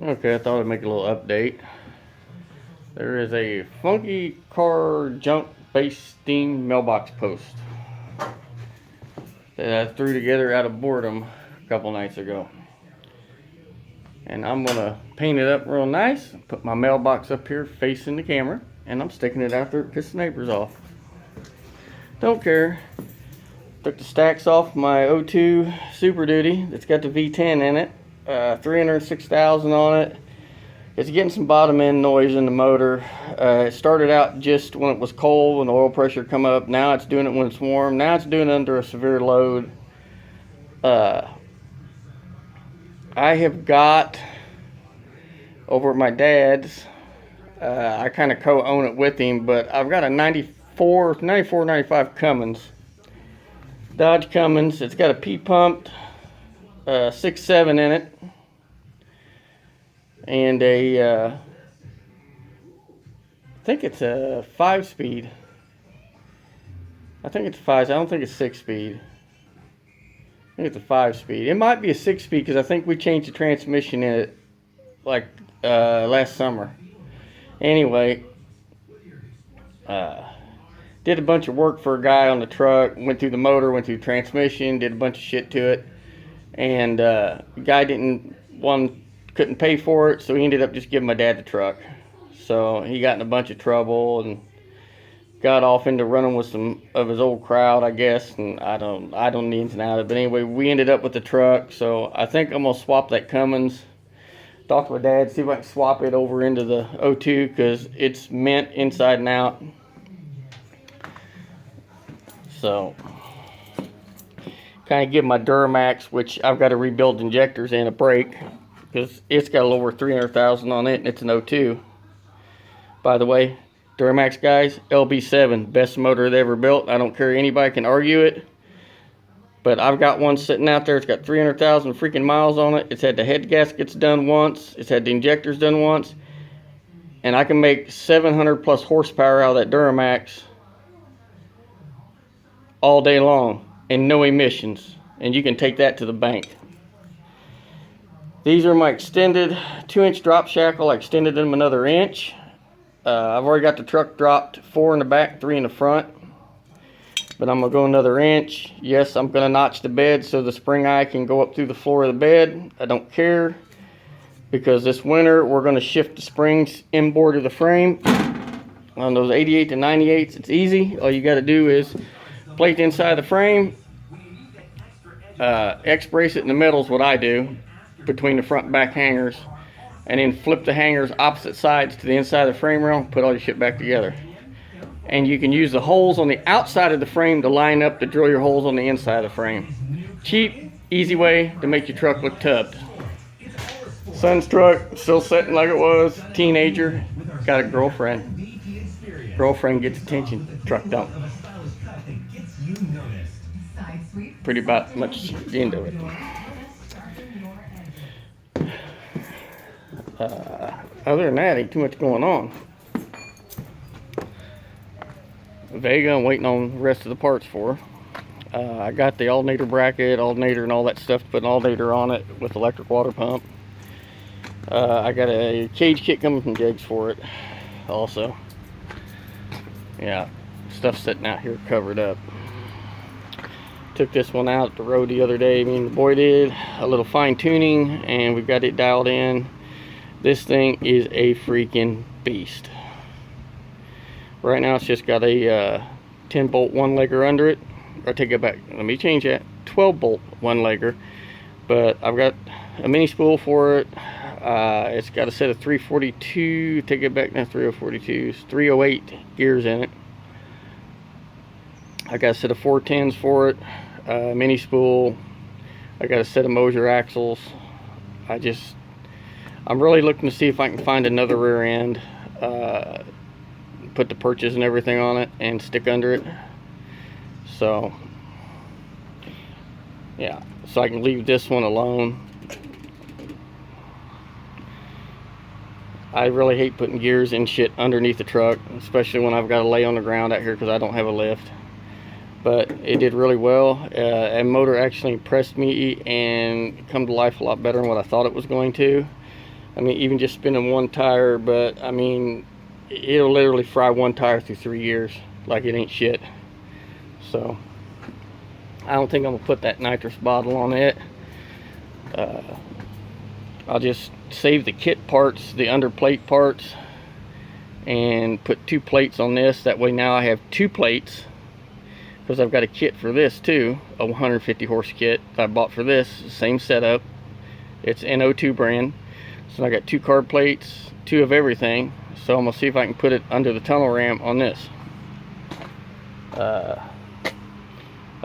Okay, I thought I'd make a little update. There is a funky car junk based steam mailbox post that I threw together out of boredom a couple nights ago. And I'm gonna paint it up real nice, put my mailbox up here facing the camera, and I'm sticking it out there to piss the neighbors off. Don't care. Took the stacks off my O2 Super Duty that's got the V10 in it. 306,000 on it. It's getting some bottom end noise in the motor. It started out just when it was cold, when the oil pressure come up. Now it's doing it when it's warm. Now it's doing it under a severe load. I have got over at my dad's, I kind of co-own it with him, but I've got a 95 Cummins. Dodge Cummins. It's got a P-pumped 6.7 in it. And I think it's a 5-speed. I think it's 5. I don't think it's 6-speed. I think it's a 5-speed. It might be a 6-speed because I think we changed the transmission in it like last summer. Anyway, did a bunch of work for a guy on the truck. Went through the motor, went through the transmission, did a bunch of shit to it, and the guy couldn't pay for it, so he ended up just giving my dad the truck. So he got in a bunch of trouble and got off into running with some of his old crowd, I guess, and I don't know the ins and outs of it. But anyway, we ended up with the truck, so I think I'm gonna swap that Cummins. Talk to my dad, see if I can swap it over into the O2 because it's mint inside and out. So kind of give my Duramax, which I've got to rebuild injectors and a brake, because it's got a little over 300,000 on it, and it's an O2. By the way, Duramax guys, LB7, best motor they ever built. I don't care, anybody can argue it. But I've got one sitting out there. It's got 300,000 freaking miles on it. It's had the head gaskets done once. It's had the injectors done once. And I can make 700 plus horsepower out of that Duramax all day long and no emissions. And you can take that to the bank. These are my extended 2-inch drop shackle. I extended them another inch. I've already got the truck dropped 4 in the back, 3 in the front. But I'm going to go another inch. Yes, I'm going to notch the bed so the spring eye can go up through the floor of the bed. I don't care, because this winter we're going to shift the springs inboard of the frame. On those 88 to 98s, it's easy. All you got to do is plate the inside of the frame. X-brace it in the middle is what I do, between the front and back hangers. And then flip the hangers opposite sides to the inside of the frame rail, put all your shit back together. And you can use the holes on the outside of the frame to line up to drill your holes on the inside of the frame. Cheap, easy way to make your truck look tubbed. Son's truck, still sitting like it was. Teenager, got a girlfriend. Girlfriend gets attention, truck don't. Pretty about much the end of it. Other than that, ain't too much going on. Vega, I'm waiting on the rest of the parts for. I got the alternator bracket, alternator and all that stuff, to put an alternator on it with electric water pump. I got a cage kit coming from Jegs for it also. Yeah, stuff sitting out here covered up. Took this one out the road the other day, me and the boy did a little fine tuning, and we've got it dialed in. This thing is a freaking beast. Right now it's just got a 10 bolt 1-legger under it. Or take it back, let me change that, 12 bolt 1-legger. But I've got a mini spool for it. It's got a set of 342, take it back now, 3042s, 308 gears in it. I got a set of 410s for it, mini spool. I got a set of Mosier axles. I'm really looking to see if I can find another rear end, put the perches and everything on it and stick under it. So yeah, so I can leave this one alone. I really hate putting gears and shit underneath the truck, especially when I've got to lay on the ground out here because I don't have a lift. But it did really well. And motor actually impressed me and come to life a lot better than what I thought it was going to. I mean, even just spinning one tire, but I mean, it'll literally fry one tire through 3 years like it ain't shit. So I don't think I'm gonna put that nitrous bottle on it. I'll just save the kit parts, the under plate parts, and put 2 plates on this. That way now I have 2 plates, because I've got a kit for this too, a 150 horse kit that I bought for this, same setup. It's NO2 brand. So I got 2 carb plates, 2 of everything. So I'm gonna see if I can put it under the tunnel ram on this. Other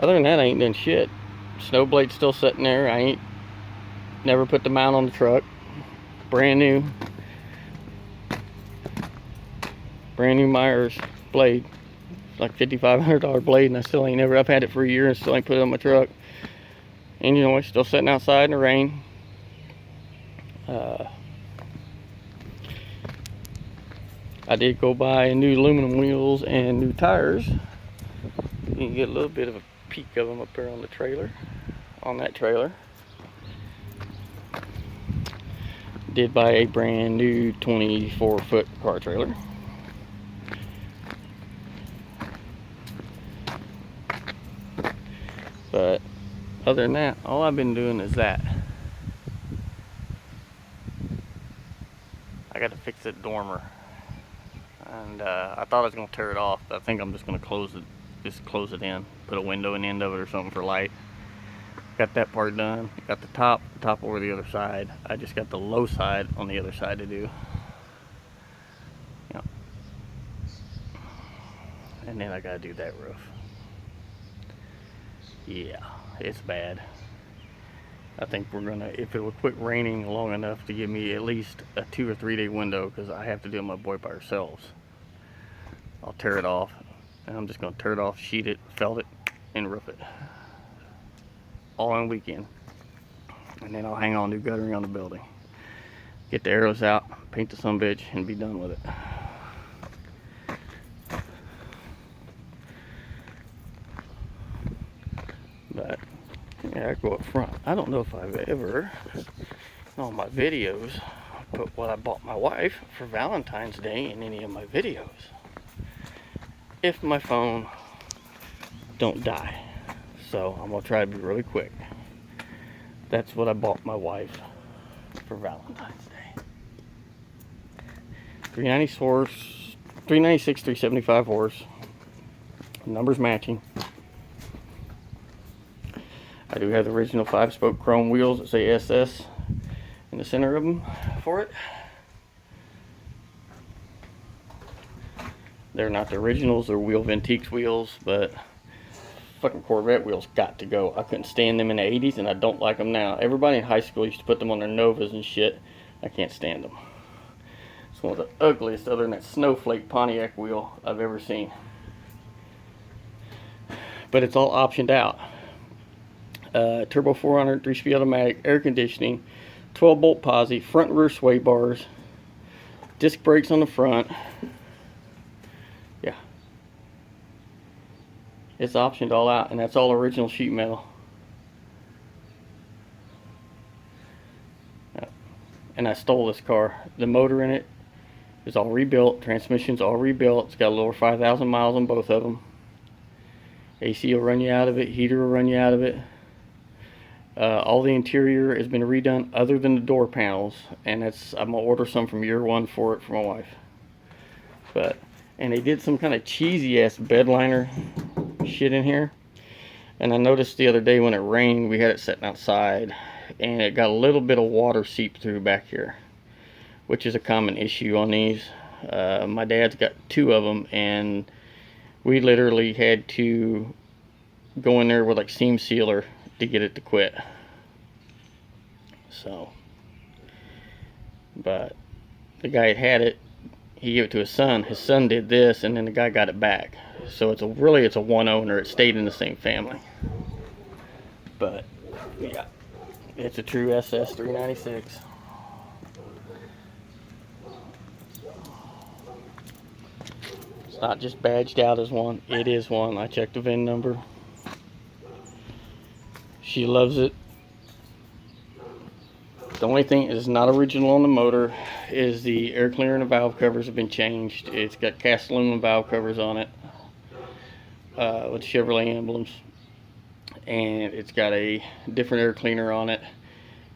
than that, I ain't done shit. Snow blade's still sitting there. I ain't never put the mount on the truck. Brand new Myers blade. It's like $5,500 blade, and I still ain't never. I've had it for a year and still ain't put it on my truck. Engine oil still sitting outside in the rain. I did go buy new aluminum wheels and new tires. You can get a little bit of a peek of them up there on the trailer, on that trailer. Did buy a brand new 24-foot car trailer. But other than that, all I've been doing is that. I got to fix that dormer. And I thought I was going to tear it off, but I think I'm just going to close it in. Put a window in the end of it or something for light. Got that part done. Got the top over the other side. I just got the low side on the other side to do. Yep. And then I got to do that roof. Yeah, it's bad. I think we're gonna, if it will quit raining long enough to give me at least a 2 or 3 day window, because I have to do my boy by ourselves. I'll tear it off, and I'm just gonna tear it off, sheet it, felt it, and roof it. All on weekend. And then I'll hang on new guttering on the building. Get the arrows out, paint the sumbitch, and be done with it. But yeah, I go up front. I don't know if I've ever, in all my videos, put what I bought my wife for Valentine's Day in any of my videos. If my phone don't die. So I'm gonna try to be really quick. That's what I bought my wife for Valentine's Day. 396 horse, 396, 375 horse. Numbers matching. I do have the original 5-spoke chrome wheels that say SS in the center of them for it. They're not the originals, they're Wheel Ventiques wheels, but fucking Corvette wheels got to go. I couldn't stand them in the 80s, and I don't like them now. Everybody in high school used to put them on their Novas and shit. I can't stand them. It's one of the ugliest, other than that snowflake Pontiac wheel, I've ever seen. But it's all optioned out. Turbo 400, 3-speed automatic, air conditioning, 12-bolt posi, front and rear sway bars, disc brakes on the front. Yeah. It's optioned all out, and that's all original sheet metal. Yeah. And I stole this car. The motor in it is all rebuilt, transmission's all rebuilt. It's got a little over 5,000 miles on both of them. AC will run you out of it, heater will run you out of it. All the interior has been redone other than the door panels, and I'm gonna order some from Year One for it for my wife. And they did some kind of cheesy ass bed liner shit in here, and I noticed the other day when it rained, we had it sitting outside, and it got a little bit of water seep through back here, which is a common issue on these. My dad's got 2 of them, and we literally had to go in there with like seam sealer to get it to quit. So, but the guy that had it, he gave it to his son. His son did this, and then the guy got it back. So it's a one owner. It stayed in the same family. But yeah, it's a true SS 396. It's not just badged out as one. It is one. I checked the VIN number. She loves it. The only thing is not original on the motor is the air cleaner and the valve covers have been changed. It's got cast aluminum valve covers on it with Chevrolet emblems, and it's got a different air cleaner on it.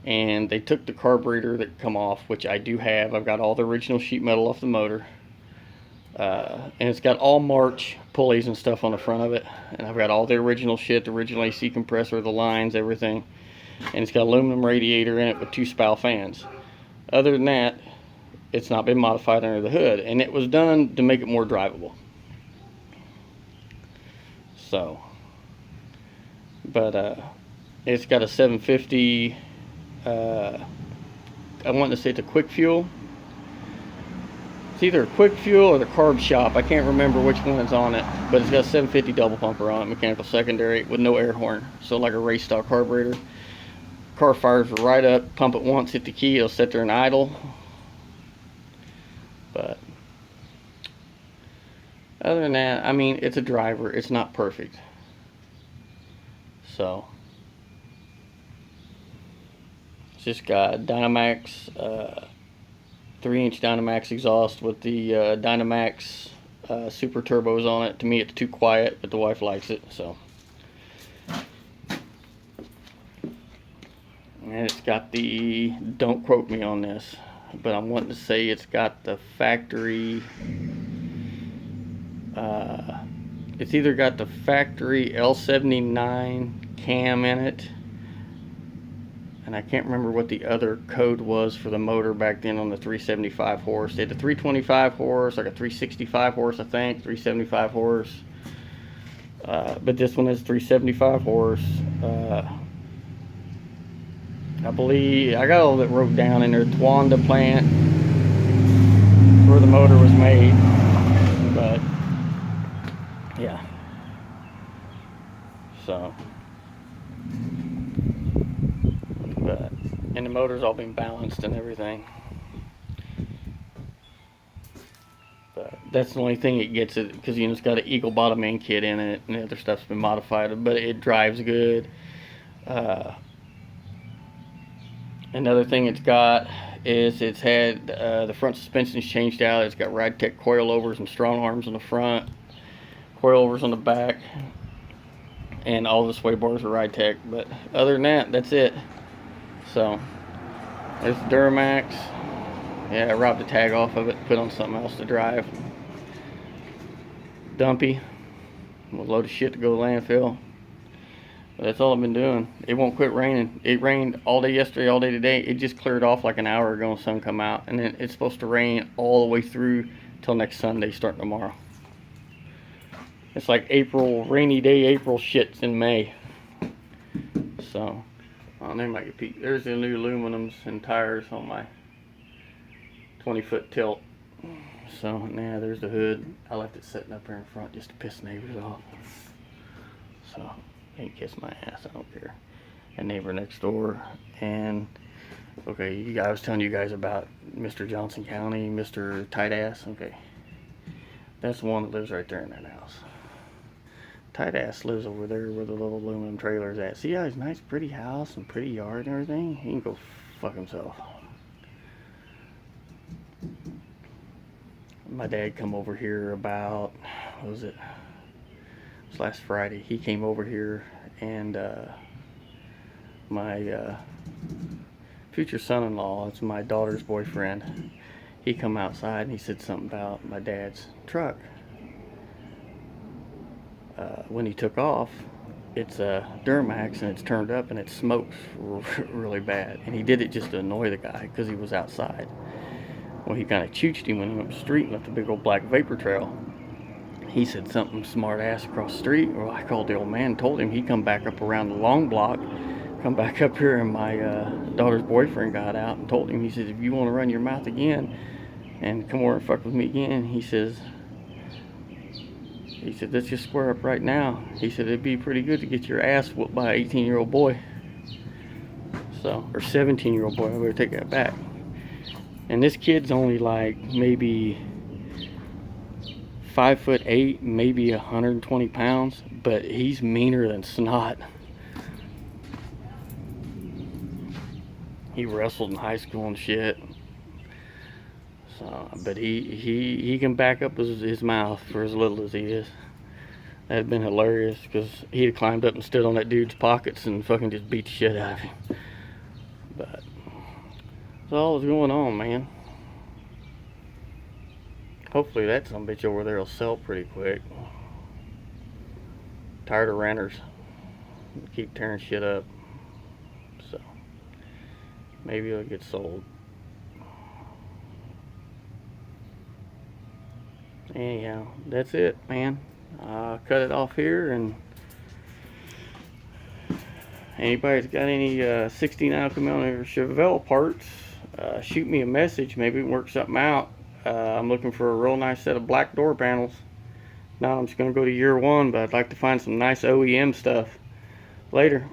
And they took the carburetor that come off, which I do have. I've got all the original sheet metal off the motor, and it's got all March pulleys and stuff on the front of it, and I've got all the original shit, the original AC compressor, the lines, everything. And it's got aluminum radiator in it with 2 spout fans. Other than that, it's not been modified under the hood, and it was done to make it more drivable. So, but it's got a 750. I want to say it's a quick fuel. It's either a quick fuel or the carb shop. I can't remember which one is on it, but it's got a 750 double pumper on it, mechanical secondary with no air horn, so like a race stock carburetor. Car fires right up, pump it once, hit the key, it'll sit there and idle. But other than that, I mean, it's a driver. It's not perfect. So it's just got Dynamax, 3-inch Dynamax exhaust with the Dynamax super turbos on it. To me, it's too quiet, but the wife likes it. So. And it's got the, don't quote me on this, but I'm wanting to say it's got the factory, it's either got the factory L79 cam in it, and I can't remember what the other code was for the motor back then on the 375 horse. They had the 325 horse, like a 365 horse, I think, 375 horse, but this one is 375 horse. I believe I got all that wrote down in there. Twanda plant where the motor was made, but yeah. So, but and the motor's all been balanced and everything. But that's the only thing it gets it because you know it's got an Eagle bottom end kit in it, and the other stuff's been modified, but it drives good. Another thing it's got is it's had the front suspension's changed out. It's got RideTech coilovers and strong arms on the front, coilovers on the back, and all the sway bars are RideTech. But other than that, that's it. So there's the Duramax. Yeah, I robbed the tag off of it, put on something else to drive. Dumpy, a load of shit to go to landfill. But that's all I've been doing. It won't quit raining. It rained all day yesterday, all day today. It just cleared off like an hour ago and the sun come out. And then it's supposed to rain all the way through till next Sunday, starting tomorrow. It's like April, rainy day April shits in May. So, oh, there might be, there's the new aluminums and tires on my 20-foot tilt. So, now there's the hood. I left it sitting up here in front just to piss neighbors off. So. Ain't kiss my ass, I don't care. A neighbor next door. And okay, I was telling you guys about Mr. Johnson County, Mr. Tight Ass. Okay, that's the one that lives right there in that house. Tight Ass lives over there where the little aluminum trailer's at. See how his nice pretty house and pretty yard and everything? He can go fuck himself. My dad come over here about, what was it? Last Friday. He came over here, and my future son-in-law, it's my daughter's boyfriend, he come outside and he said something about my dad's truck. When he took off, it's a Duramax and it's turned up and it smokes really bad, and he did it just to annoy the guy because he was outside. Well, he kind of chooched him when he went up the street and left a big old black vapor trail. He said something smart ass across the street. Well, I called the old man and told him he'd come back up around the long block, come back up here, and my daughter's boyfriend got out and told him, he says, if you want to run your mouth again and come over and fuck with me again, he said, let's just square up right now. He said, it'd be pretty good to get your ass whooped by an 18-year-old boy. So, or 17-year-old boy, I better take that back. And this kid's only like maybe 5'8", maybe 120 pounds, but he's meaner than snot. He wrestled in high school and shit. So, but he can back up his mouth for as little as he is. That'd been hilarious because he'd climbed up and stood on that dude's pockets and fucking just beat the shit out of him. But that's all that's going on, man. Hopefully that some bitch over there will sell pretty quick. Tired of renters. Keep tearing shit up. So maybe it'll get sold. Anyhow, that's it, man. I'll cut it off here, and anybody's got any 16mm Chevelle parts, shoot me a message. Maybe we can work something out. I'm looking for a real nice set of black door panels. Now I'm just going to go to year one, but I'd like to find some nice OEM stuff. Later.